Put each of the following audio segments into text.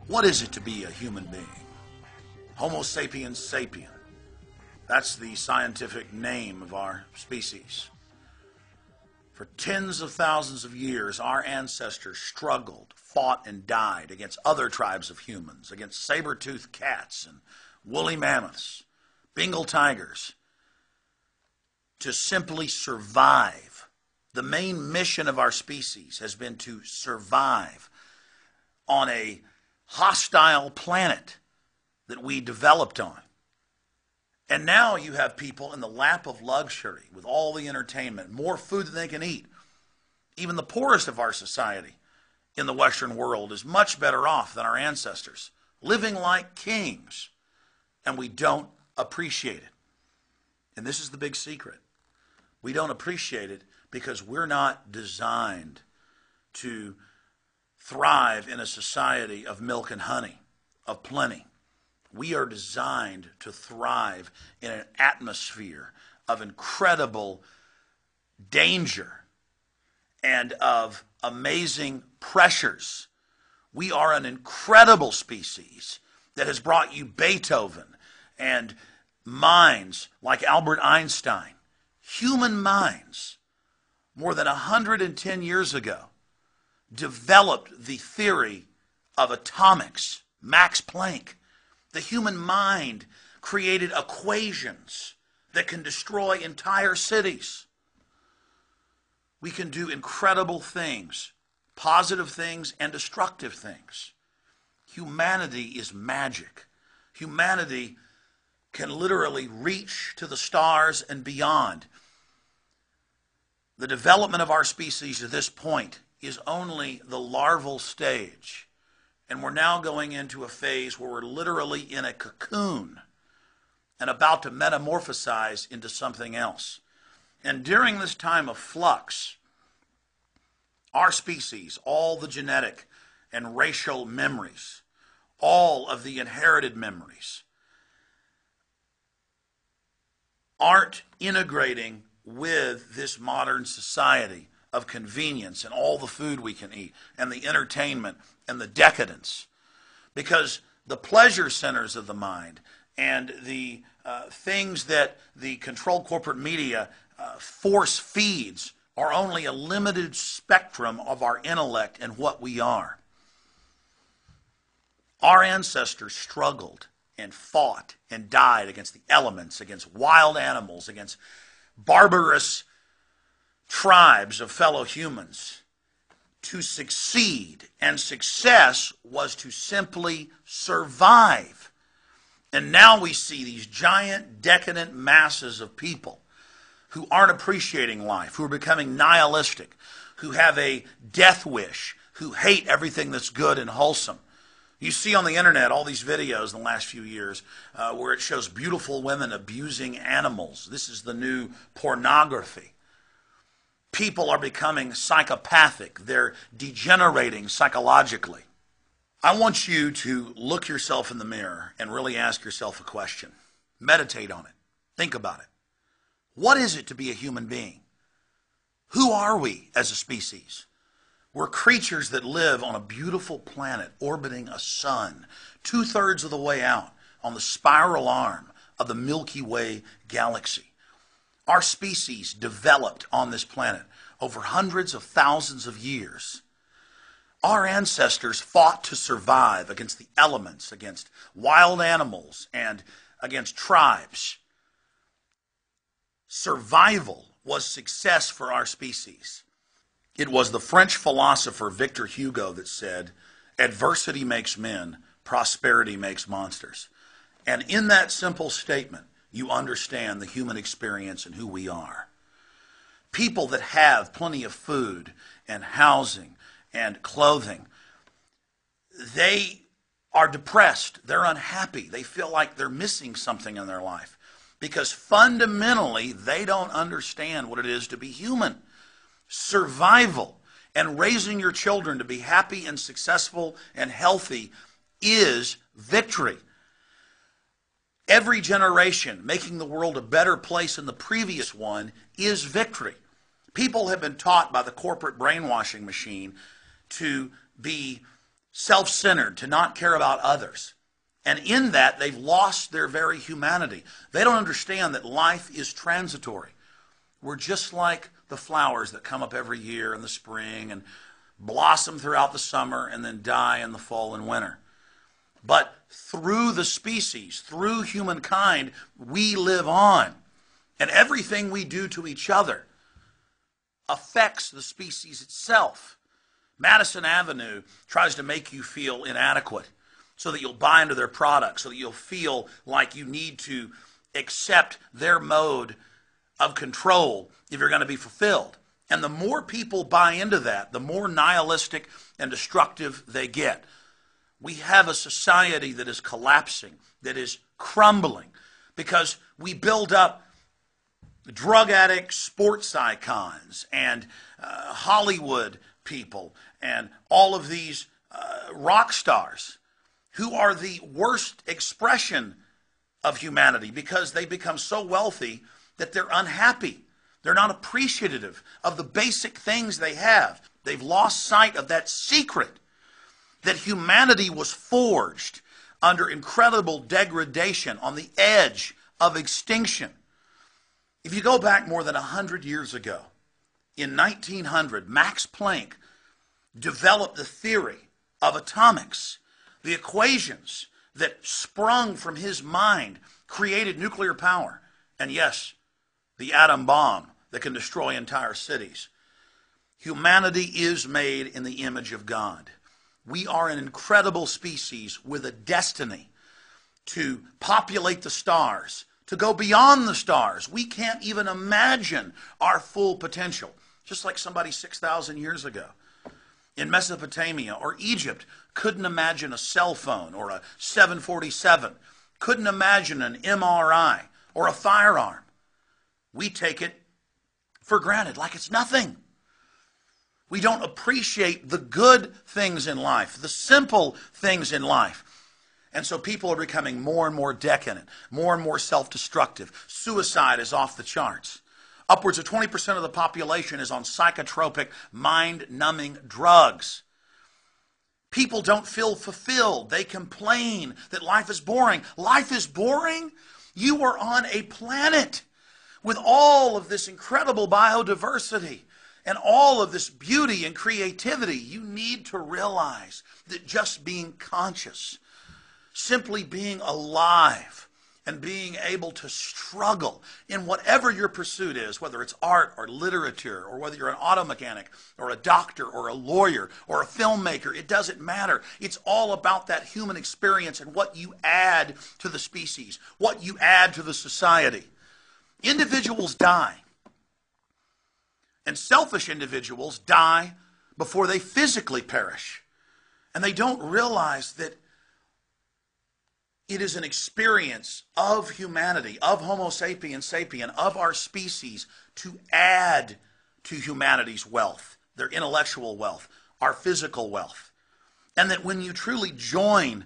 What is it to be a human being? Homo sapiens sapien. That's the scientific name of our species. For tens of thousands of years, our ancestors struggled, fought, and died against other tribes of humans, against saber-toothed cats and woolly mammoths, Bengal tigers, to simply survive. The main mission of our species has been to survive on a hostile planet that we developed on. And now you have people in the lap of luxury with all the entertainment, more food than they can eat. Even the poorest of our society in the Western world is much better off than our ancestors, living like kings, and we don't appreciate it. And this is the big secret. We don't appreciate it because we're not designed to thrive in a society of milk and honey, of plenty. We are designed to thrive in an atmosphere of incredible danger and of amazing pressures. We are an incredible species that has brought you Beethoven and minds like Albert Einstein. Human minds, more than 110 years ago, developed the theory of atomics, Max Planck. The human mind created equations that can destroy entire cities. We can do incredible things, positive things and destructive things. Humanity is magic. Humanity can literally reach to the stars and beyond. The development of our species at this point is only the larval stage. And we're now going into a phase where we're literally in a cocoon and about to metamorphosize into something else. And during this time of flux, our species, all the genetic and racial memories, all of the inherited memories, aren't integrating with this modern society of convenience and all the food we can eat and the entertainment and the decadence. Because the pleasure centers of the mind and the things that the controlled corporate media force feeds are only a limited spectrum of our intellect and what we are. Our ancestors struggled and fought and died against the elements, against wild animals, against barbarous tribes of fellow humans to succeed, and success was to simply survive. And now we see these giant decadent masses of people who aren't appreciating life, who are becoming nihilistic, who have a death wish, who hate everything that's good and wholesome. You see on the internet all these videos in the last few years where it shows beautiful women abusing animals. This is the new pornography. People are becoming psychopathic. They're degenerating psychologically. I want you to look yourself in the mirror and really ask yourself a question. Meditate on it. Think about it. What is it to be a human being? Who are we as a species? We're creatures that live on a beautiful planet orbiting a sun, 2/3 of the way out on the spiral arm of the Milky Way galaxy. Our species developed on this planet over hundreds of thousands of years. Our ancestors fought to survive against the elements, against wild animals, and against tribes. Survival was success for our species. It was the French philosopher Victor Hugo that said, "Adversity makes men, prosperity makes monsters." And in that simple statement, you understand the human experience and who we are. People that have plenty of food and housing and clothing, they are depressed. They're unhappy. They feel like they're missing something in their life because fundamentally they don't understand what it is to be human. Survival and raising your children to be happy and successful and healthy is victory. Every generation making the world a better place than the previous one is victory. People have been taught by the corporate brainwashing machine to be self-centered, to not care about others. And in that, they've lost their very humanity. They don't understand that life is transitory. We're just like the flowers that come up every year in the spring and blossom throughout the summer and then die in the fall and winter. But through the species, through humankind, we live on. And everything we do to each other affects the species itself. Madison Avenue tries to make you feel inadequate so that you'll buy into their products, so that you'll feel like you need to accept their mode of control if you're going to be fulfilled. And the more people buy into that, the more nihilistic and destructive they get. We have a society that is collapsing, that is crumbling, because we build up drug addicts, sports icons, and Hollywood people, and all of these rock stars who are the worst expression of humanity because they become so wealthy that they're unhappy. They're not appreciative of the basic things they have. They've lost sight of that secret that humanity was forged under incredible degradation on the edge of extinction. If you go back more than 100 years ago, in 1900, Max Planck developed the theory of atomics. The equations that sprung from his mind created nuclear power. And yes, the atom bomb that can destroy entire cities. Humanity is made in the image of God. We are an incredible species with a destiny to populate the stars, to go beyond the stars. We can't even imagine our full potential. Just like somebody 6,000 years ago in Mesopotamia or Egypt couldn't imagine a cell phone or a 747, couldn't imagine an MRI or a firearm. We take it for granted like it's nothing. We don't appreciate the good things in life, the simple things in life. And so people are becoming more and more decadent, more and more self-destructive. Suicide is off the charts. Upwards of 20% of the population is on psychotropic, mind-numbing drugs. People don't feel fulfilled. They complain that life is boring. Life is boring? You are on a planet with all of this incredible biodiversity and all of this beauty and creativity. You need to realize that just being conscious, simply being alive, and being able to struggle in whatever your pursuit is, whether it's art or literature, or whether you're an auto mechanic or a doctor or a lawyer or a filmmaker, it doesn't matter. It's all about that human experience and what you add to the species, what you add to the society. Individuals die. And selfish individuals die before they physically perish. And they don't realize that it is an experience of humanity, of Homo sapiens sapien, of our species, to add to humanity's wealth, their intellectual wealth, our physical wealth. And that when you truly join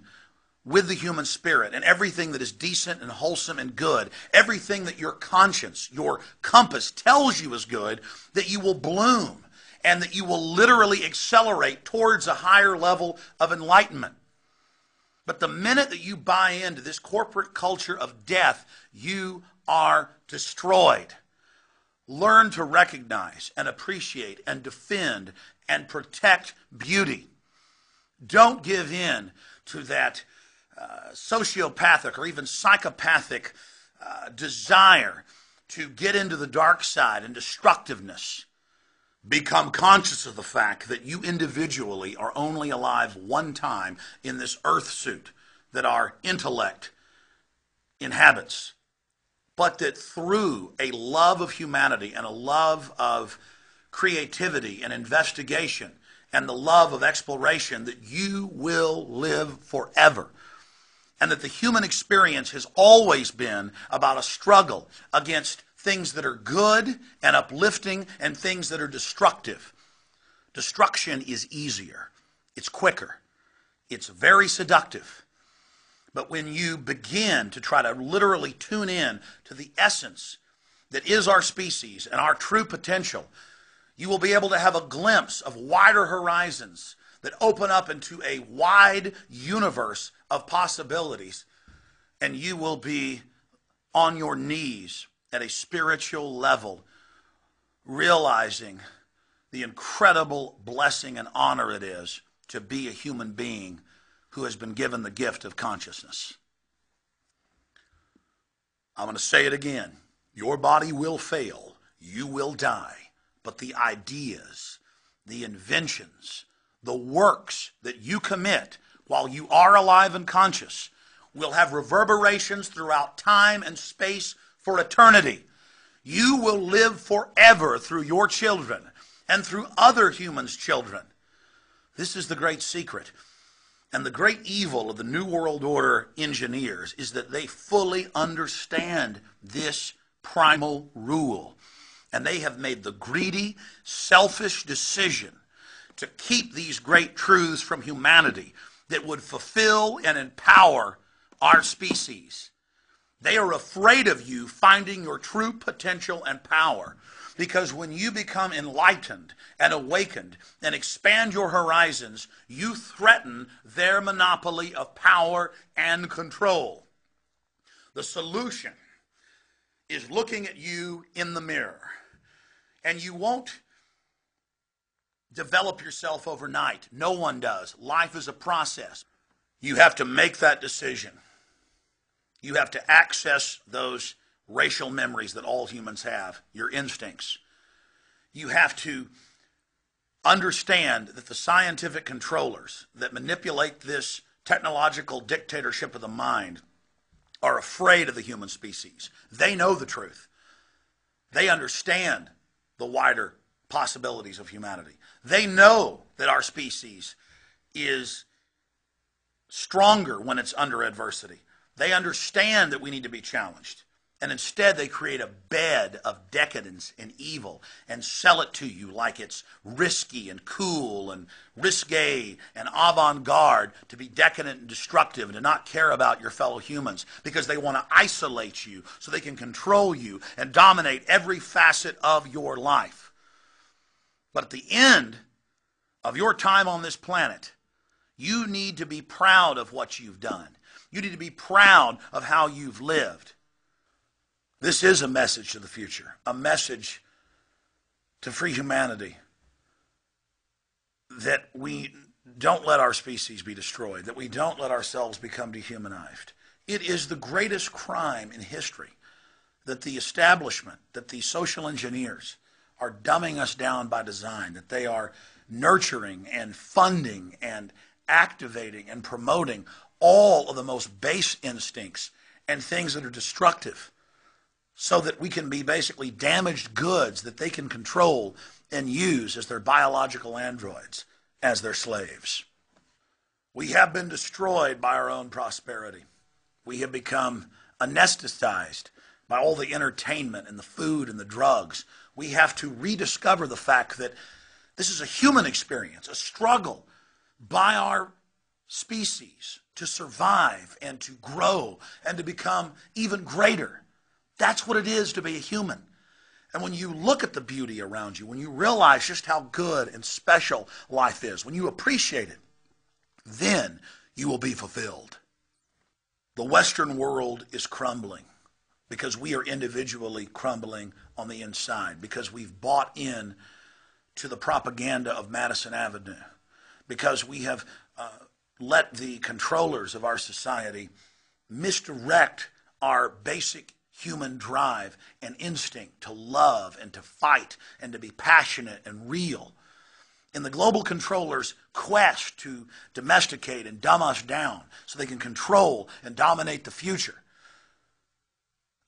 with the human spirit and everything that is decent and wholesome and good, everything that your conscience, your compass tells you is good, that you will bloom and that you will literally accelerate towards a higher level of enlightenment. But the minute that you buy into this corporate culture of death, you are destroyed. Learn to recognize and appreciate and defend and protect beauty. Don't give in to that sociopathic or even psychopathic desire to get into the dark side and destructiveness. Become conscious of the fact that you individually are only alive one time in this earth suit that our intellect inhabits. But that through a love of humanity and a love of creativity and investigation and the love of exploration, that you will live forever. And that the human experience has always been about a struggle against things that are good and uplifting and things that are destructive. Destruction is easier. It's quicker. It's very seductive. But when you begin to try to literally tune in to the essence that is our species and our true potential, you will be able to have a glimpse of wider horizons that open up into a wide universe of possibilities, and you will be on your knees at a spiritual level, realizing the incredible blessing and honor it is to be a human being who has been given the gift of consciousness. I'm going to say it again. Your body will fail. You will die. But the ideas, the inventions, the works that you commit while you are alive and conscious will have reverberations throughout time and space for eternity. You will live forever through your children and through other humans' children. This is the great secret. And the great evil of the New World Order engineers is that they fully understand this primal rule. And they have made the greedy, selfish decision to keep these great truths from humanity that would fulfill and empower our species. They are afraid of you finding your true potential and power. Because when you become enlightened and awakened and expand your horizons, you threaten their monopoly of power and control. The solution is looking at you in the mirror. And you won't develop yourself overnight. No one does. Life is a process. You have to make that decision. You have to access those racial memories that all humans have, your instincts. You have to understand that the scientific controllers that manipulate this technological dictatorship of the mind are afraid of the human species. They know the truth. They understand the wider possibilities of humanity. They know that our species is stronger when it's under adversity. They understand that we need to be challenged. And instead they create a bed of decadence and evil and sell it to you like it's risky and cool and risque and avant-garde to be decadent and destructive and to not care about your fellow humans, because they want to isolate you so they can control you and dominate every facet of your life. But at the end of your time on this planet, you need to be proud of what you've done. You need to be proud of how you've lived. This is a message to the future, a message to free humanity, that we don't let our species be destroyed, that we don't let ourselves become dehumanized. It is the greatest crime in history that the establishment, that the social engineers are dumbing us down by design, that they are nurturing and funding and activating and promoting all of the most base instincts and things that are destructive, so that we can be basically damaged goods that they can control and use as their biological androids, as their slaves. We have been destroyed by our own prosperity. We have become anesthetized by all the entertainment and the food and the drugs. We have to rediscover the fact that this is a human experience, a struggle by our species to survive and to grow and to become even greater. That's what it is to be a human. And when you look at the beauty around you, when you realize just how good and special life is, when you appreciate it, then you will be fulfilled. The Western world is crumbling because we are individually crumbling on the inside, because we've bought in to the propaganda of Madison Avenue, because we have let the controllers of our society misdirect our basic human drive and instinct to love and to fight and to be passionate and real. In the global controllers' quest to domesticate and dumb us down so they can control and dominate the future,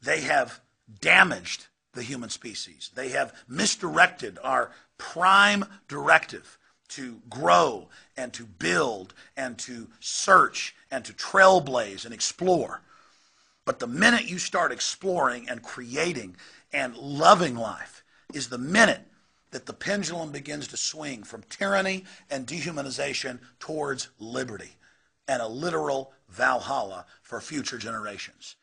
they have damaged the human species. They have misdirected our prime directive to grow and to build and to search and to trailblaze and explore. But the minute you start exploring and creating and loving life is the minute that the pendulum begins to swing from tyranny and dehumanization towards liberty. and a literal Valhalla for future generations.